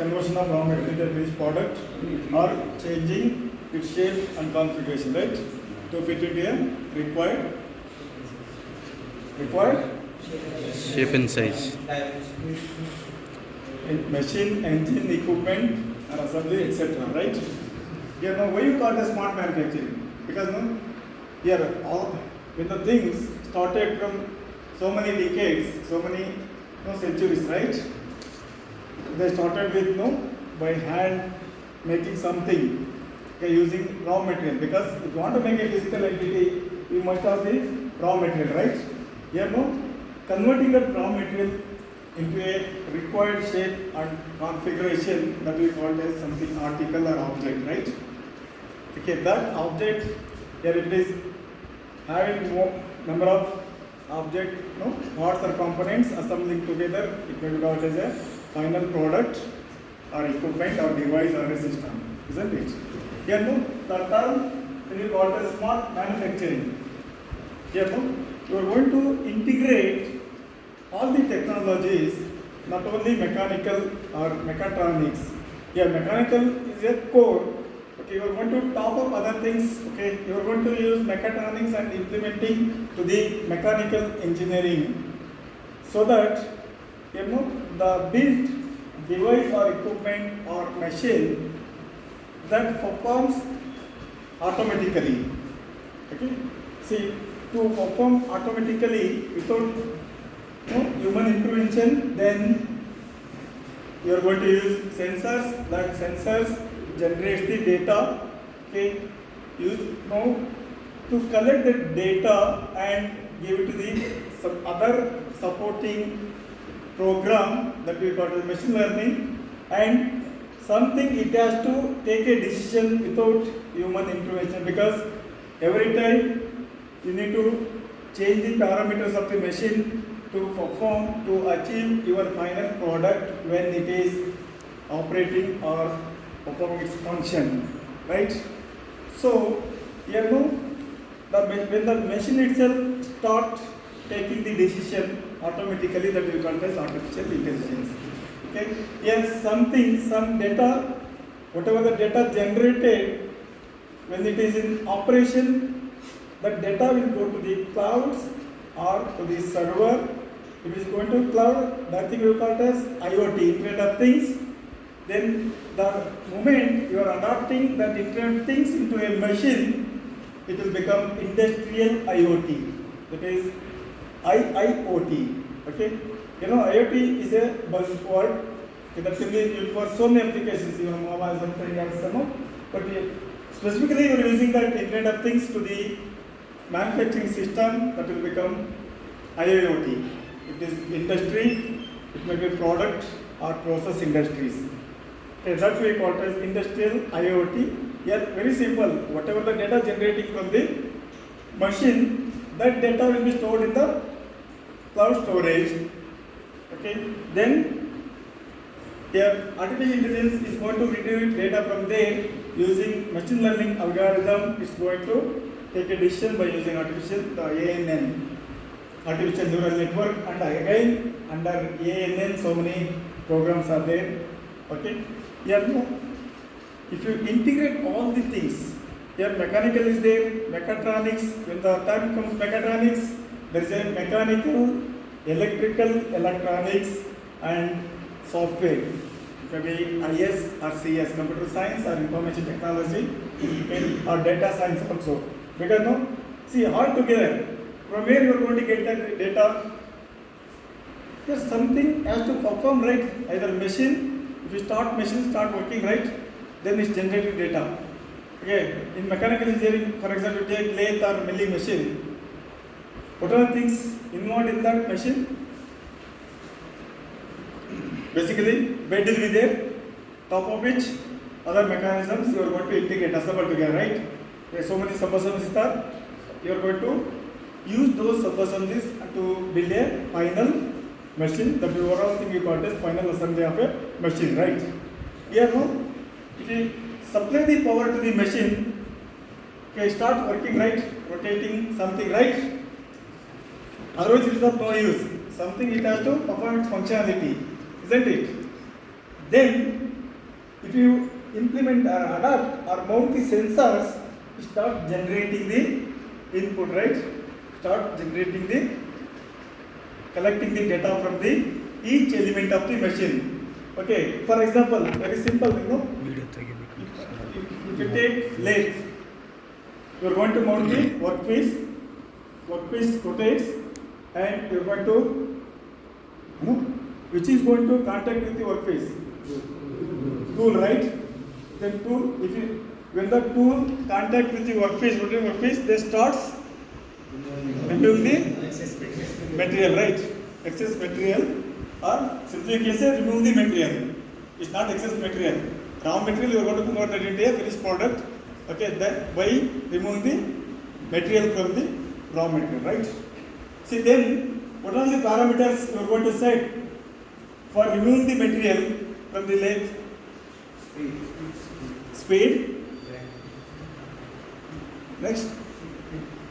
conversion of raw material to finished product or changing its shape and configuration, right? To fit into a required shape and size. machine, engine, equipment, and assembly, etc. Right? Here now, why you call it smart manufacturing? Because no, here all when the things started from so many decades, so many centuries, right? They started with by hand making something, okay, using raw material. Because if you want to make a physical entity, you must have the raw material, right? Here converting that raw material into a required shape and configuration that we call as something article or object, right? Okay, that object here it is having more number of object, parts or components assembling together, it may be called as a final product or equipment or device or a system, isn't it? Here the term we call as smart manufacturing. Here you are going to integrate all the technologies, not only mechanical or mechatronics. Yeah, mechanical is a core. Okay, you are going to top up other things. Okay, you are going to use mechatronics and implementing to the mechanical engineering, so that the built device or equipment or machine that performs automatically. Okay, see, to perform automatically without human intervention, then you are going to use sensors. That sensors generates the data. Okay, use to collect the data and give it to the some other supporting program that we call as machine learning, and something it has to take a decision without human intervention, because every time you need to change the parameters of the machine to perform, to achieve your final product when it is operating or performing its function, right? So here when the machine itself starts taking the decision automatically, that we call as artificial intelligence. Okay, yes, some data, whatever the data generated, when it is in operation, that data will go to the clouds or to the server. If it is going to cloud, that thing we call as IoT, Internet of Things. Then the moment you are adopting that Internet of Things into a machine, it will become industrial IoT. That is IIoT. Okay, IoT is a buzzword that can be used for so many applications. Mobile, something else, but specifically you are using that Internet of Things to the manufacturing system, that will become IIoT. It is industry, it may be product or process industries. Okay, that we call it as industrial IoT. Here, very simple. Whatever the data generating from the machine, that data will be stored in the cloud storage. Okay, then here artificial intelligence is going to retrieve data from there using machine learning algorithm. It's going to take a decision by using the ANN, artificial neural network, and again under ANN so many programs are there. Okay, here if you integrate all the things, here mechanical is there, mechatronics. When the time comes mechatronics, there is a mechanical, electrical, electronics, and software. Maybe IS or CS, computer science or information technology, or data science also. Because see, all together, from where you are going to get that data? There's something has to perform, right? Either machine, if you machine start working, right, then it's generating data. Okay, in mechanical engineering, for example, take lathe or milling machine. What are the things involved in that machine? Basically, bed will be there, top of which other mechanisms you are going to integrate, assemble together, right? There are so many sub-assemblies that you are going to use those sub-assemblies to build a final machine. The overall thing you call as final assembly of a machine, right? Here if you supply the power to the machine, okay, start working, right? Rotating something, right? Otherwise it is of no use. Something it has to perform its functionality, isn't it? Then if you implement or adapt or mount the sensors, start generating the input, right? Start generating the, collecting the data from the each element of the machine. Okay, for example, very simple, if you take lathe, you are going to mount the workpiece rotates, and you are going to, which is going to contact with the workpiece? Tool, right? Then tool, if you, when the tool contact with the workpiece, rotating workpiece, they starts removing the material, right? Excess material, or simply you can say remove the material. It's not excess material. Raw material you are going to convert that into a finished product. Okay, that by removing the material from the raw material, right? See, then what are the parameters you are going to set for removing the material from the lathe? Speed. Next.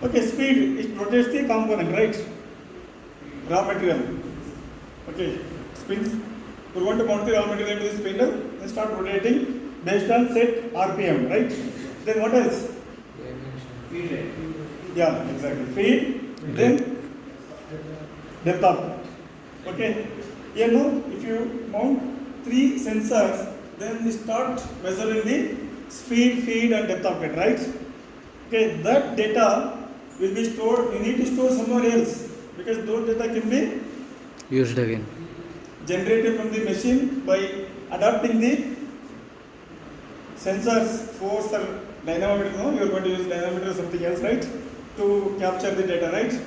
Okay, speed, it rotates the component, right? Raw material. Okay, spin. We want to mount the raw material into the spindle and start rotating based on set RPM, right? Then what else? Feed rate. Yeah, exactly. Feed, then depth of cut. Okay. Here now, if you mount 3 sensors, then we start measuring the speed, feed, and depth of cut, right? Okay, that data will be stored. You need to store somewhere else because those data can be used again. Generated from the machine by adapting the sensors, force or dynamometer. No, you are going to use dynamometer or something else, right? To capture the data, right?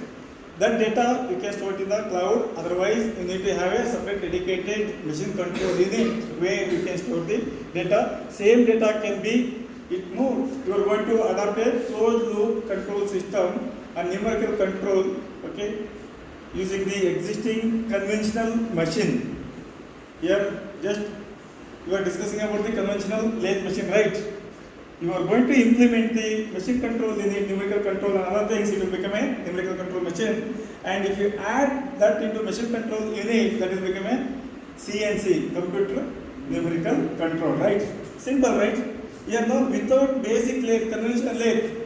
That data you can store it in the cloud. Otherwise, you need to have a separate dedicated machine control unit where you can store the data. Same data can be, you are going to adopt a closed loop control system and numerical control, okay, using the existing conventional machine. Here, just you are discussing about the conventional lathe machine, right? You are going to implement the machine control unit, numerical control, and other things. It will become a numerical control machine. And if you add that into machine control unit, that will become a CNC, computer numerical control, right? Simple, right? Here now, without basic lathe, conventional lathe,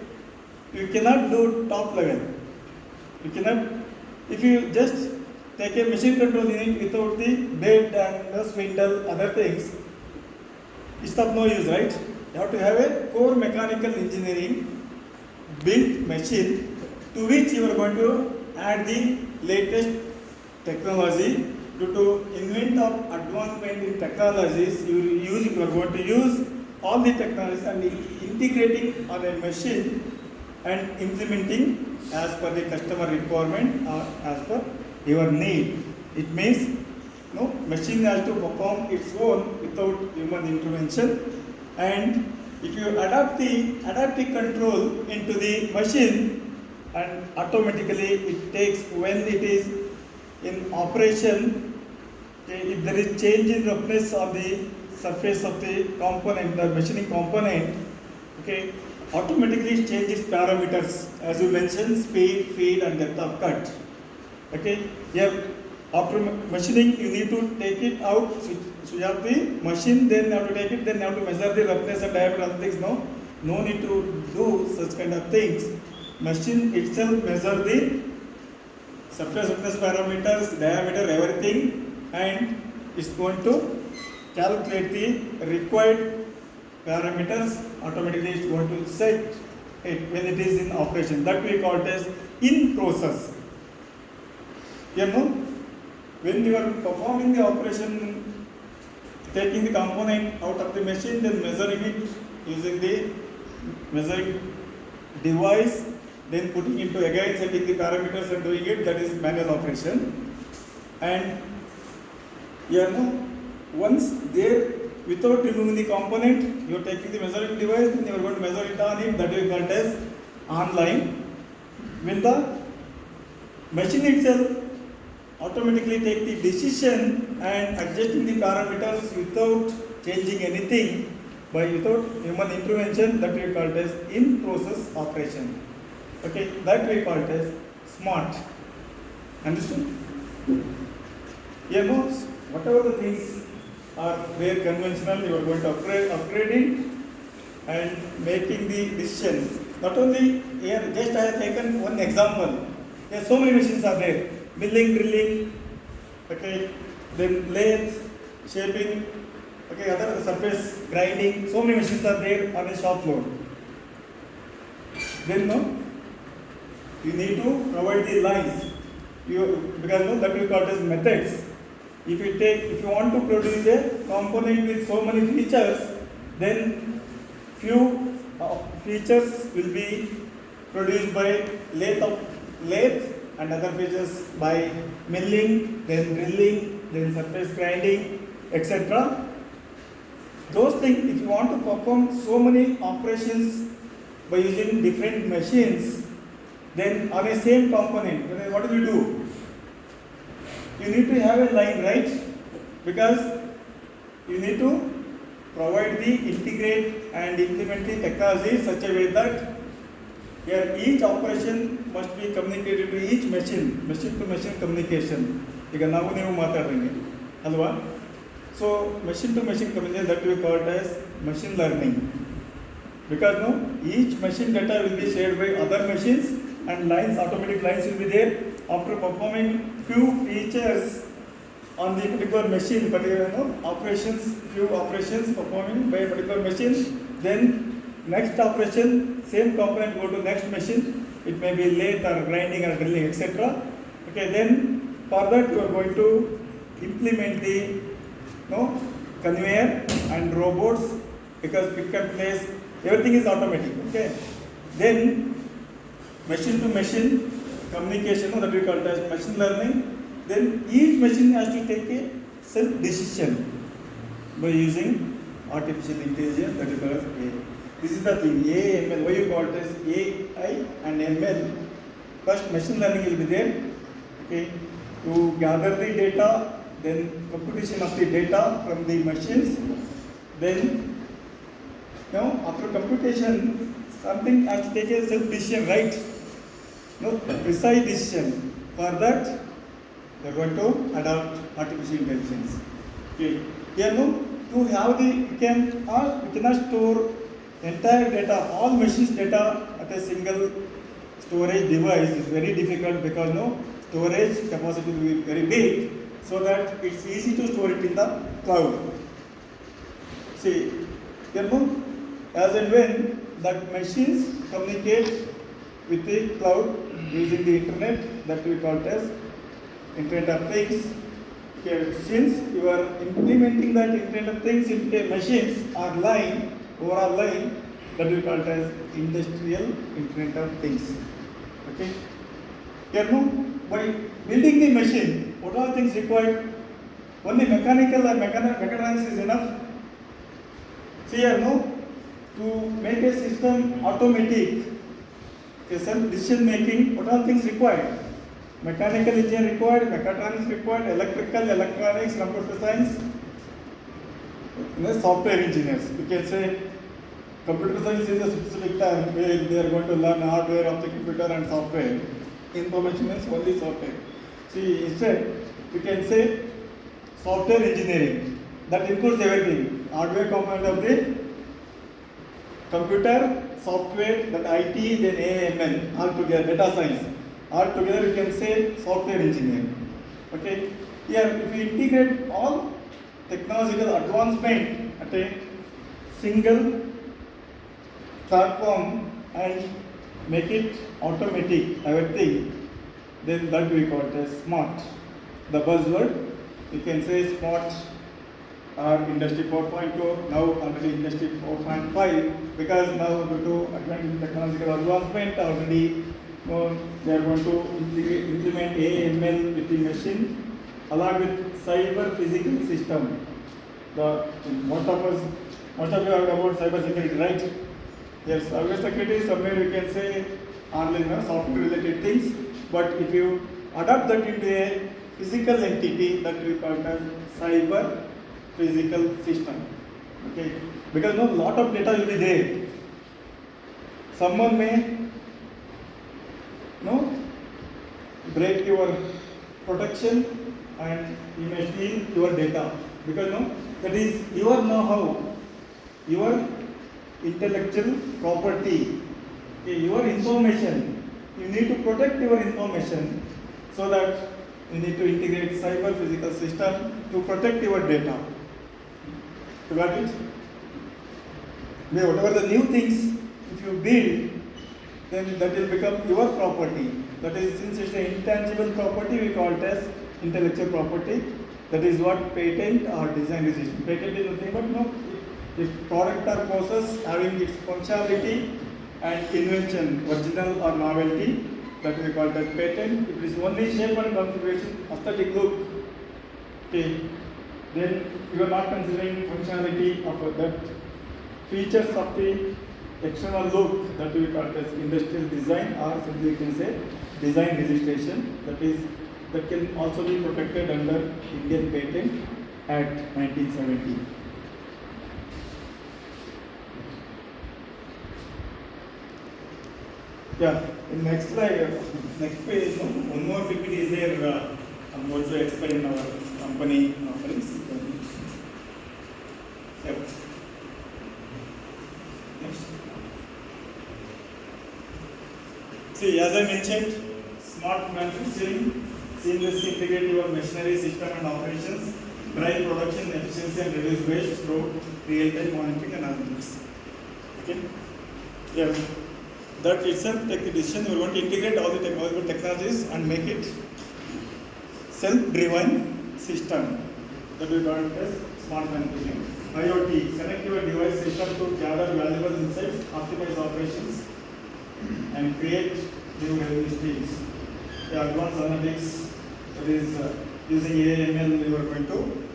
you cannot do top level. You cannot, if you just take a machine control unit without the bed and the spindle, other things, it's of no use, right? You have to have a core mechanical engineering built machine to which you are going to add the latest technology. Due to invent of advancement in technologies, you are going to use all the technologies and integrating on a machine and implementing as per the customer requirement or as per your need. It means machine has to perform its own without human intervention. And if you adapt the adaptive control into the machine, and automatically it takes when it is in operation, okay, if there is change in roughness of the surface of the component, the machining component, okay, automatically it changes parameters as you mentioned, speed, feed, and depth of cut. Okay, here after machining you need to take it out, switch off the machine, then you have to take it, then you have to measure the roughness and diameter, other things. No need to do such kind of things. Machine itself measure the surface roughness parameters, diameter, everything, and it's going to calculate the required parameters. Automatically it's going to set it when it is in operation. That we call it as in process. When you are performing the operation, taking the component out of the machine, then measuring it using the measuring device, then putting into again setting the parameters and doing it, that is manual operation. And once there, without removing the component, you are taking the measuring device, then you are going to measure it on it, that we call it as online. When the machine itself automatically take the decision and adjusting the parameters without changing anything, without human intervention, that we call it as in process operation. Okay, that we call it as smart. Understood? Whatever the things or where conventional you are going to upgrading and making the decision. Not only here, just I have taken one example. There so many machines are there. Milling, drilling, okay, then lathe, shaping, okay, other surface grinding. So many machines are there on a shop floor. Then no, you need to provide the lines. Because no, that we call as methods. If you want to produce a component with so many features, then few features will be produced by lathe and other features by milling, then drilling, then surface grinding, etc. Those things, if you want to perform so many operations by using different machines, then on a same component, then what will you do? You need to have a line, right? Because you need to provide the integrate and implement the technology such a way that here each operation must be communicated to each machine to machine communication. ಈಗ ನಾವು ನೀವು ಮಾತಾಡ್ದಂಗೆ ಅಲ್ವಾ? So machine to machine communication, that we call it as machine learning. Because no, each machine data will be shared by other machines and lines, automatic lines will be there. After performing few features on the particular machine, few operations performing by a particular machine, then next operation, same component go to next machine. It may be lathe or grinding or drilling, etc. Okay, then for that you are going to implement the conveyor and robots, because pick and place, everything is automatic. Okay, then machine to machine communication, that we call it as machine learning. Then each machine has to take a self decision by using artificial intelligence, that we call as AI. This is the thing, AML. Why you call it as AI and ML? First machine learning will be there, okay, to gather the data, then computation of the data from the machines. Then after computation, something has to take a self decision, right? Precise decision. For that, we are going to adopt artificial intelligence. Okay. Here to have we cannot store entire data, all machines data at a single storage device is very difficult, because storage capacity will be very big, so that it's easy to store it in the cloud. See, as and when that machines communicate with the cloud using the internet, that we call it as Internet of Things. Okay, since you are implementing that Internet of Things into a machines or line, overall line, that we call it as Industrial Internet of Things. Okay. Here by building the machine, what are things required? Only mechanical or mechatronics is enough. See here, to make a system automatic, a self decision making, what are things required? Mechanical engineer required, mechatronics required, electrical, electronics, computer science, software engineers. You can say computer science is a specific term where they are going to learn hardware of the computer and software. Information means only software. See, instead we can say software engineering. That includes everything. Hardware component of the computer, software, that IT, then AML, all together, data science. All together you can say software engineer. Okay. Here, if we integrate all technological advancement at a single platform and make it automatic, everything, then that we call it as smart. The buzzword, you can say smart or Industry 4.0, now already Industry 4.5, because now due to advanced technological advancement, already they are going to implement AML with the machine, along with cyber physical system. Most of you have heard about cyber security, right? Yes, cyber security, somewhere you can say online software related things, but if you adapt that into a physical entity, that we call it as cyber physical system. Okay, because lot of data will be there. Someone may break your protection and you may steal your data. because no, that is your know-how, your intellectual property, okay, your information. You need to protect your information so that you need to integrate cyber physical system to protect your data. You got it? Whatever the new things, if you build, then that will become your property. That is, since it's an intangible property, we call it as intellectual property. That is what patent or design registration. Patent is nothing but no, if product or process having its functionality and invention, original or novelty, that we call that patent. If it is only shape and configuration, aesthetic look, okay, then you are not considering functionality of that features of the external look, that we call it as industrial design, or simply you can say design registration. That can also be protected under Indian Patent Act 1970. Yeah, in next slide, next page, no, one more PPT is there. I'm going to explain our company offerings. Yeah. Next. See, as I mentioned, smart manufacturing seamlessly integrate your machinery, system and operations, drive production efficiency and reduce waste through real-time monitoring and analytics. Okay? Yeah. That itself take the decision. We want to integrate all the technologies and make it self-driven system. That we call it as smart manufacturing. IoT, connect your device system to gather valuable insights, optimize operations, and create new revenue streams. The advanced analytics, that is using AI ML, we are going to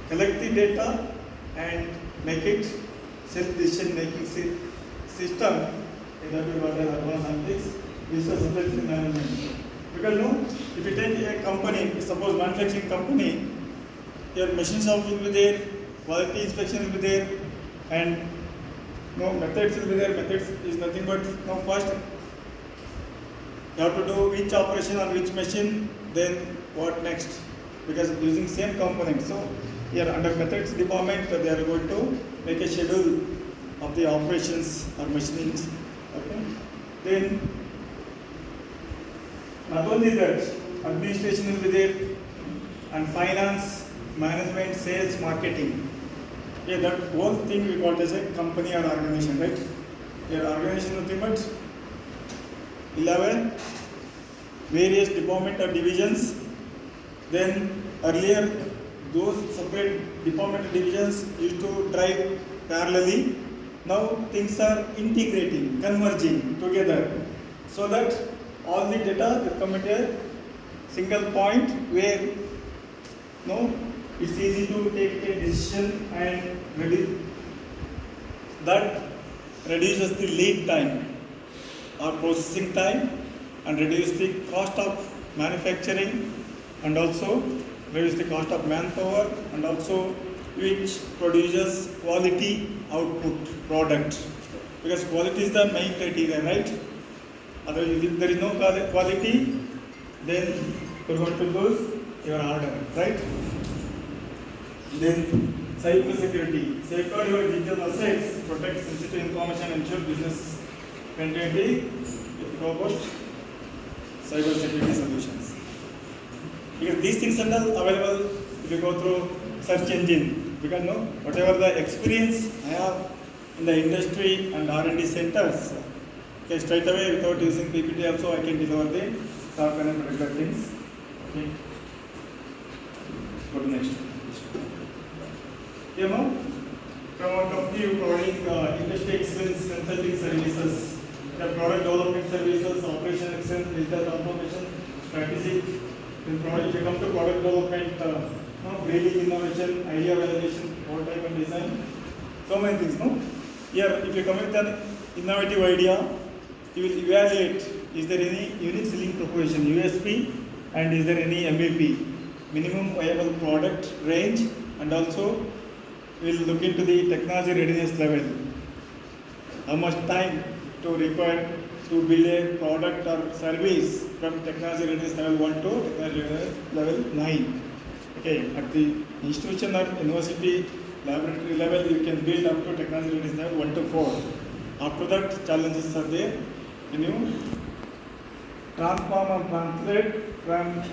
collect the data and make it self-decision making system. That we call as advanced analytics, business intelligence management. Because no, if you take a company, suppose manufacturing company, your machine shop will be there, quality inspection will be there, and no methods will be there. Methods is nothing but no first you have to do which operation on which machine, then what next, because using same component. So here under methods department they are going to make a schedule of the operations or machinings. Okay. Then not only that, administration will be there, and finance, management, sales, marketing. Yeah, that whole thing we call as a company or organization, right? Your organization nothing but 11 various department or divisions. Then earlier those separate department or divisions used to drive parallelly. Now things are integrating, converging together, so that all the data will come at a single point where no, it's easy to take a decision and that reduces the lead time or processing time and reduce the cost of manufacturing and also reduce the cost of manpower and also which produces quality output product, because quality is the main criteria, right? Otherwise, if there is no quality, then you're going to lose your order, right? Then cyber security, safeguard your digital assets, protect sensitive information, ensure business continuity with robust cyber security solutions. Because these things are all available if you go through search engine. Because no, whatever the experience I have in the industry and R&D centers, okay, straight away without using PPT also I can deliver the stock and particular things. Okay. Go to next. You know, from our company providing industry excellence consulting services, the product development services, operation excellence, digital transformation, strategic. Then if you come to product development, breeding innovation, idea validation, prototype and design, so many things. No, here if you come with an innovative idea, you will evaluate is there any unique selling proposition (USP) and is there any MVP, minimum viable product range, and also we will look into the technology readiness level. How much time to require to build a product or service from technology readiness level 1 to technology readiness level 9. Okay, at the institution or university laboratory level, you can build up to technology readiness level 1 to 4. After that, challenges are there. When you transform and translate from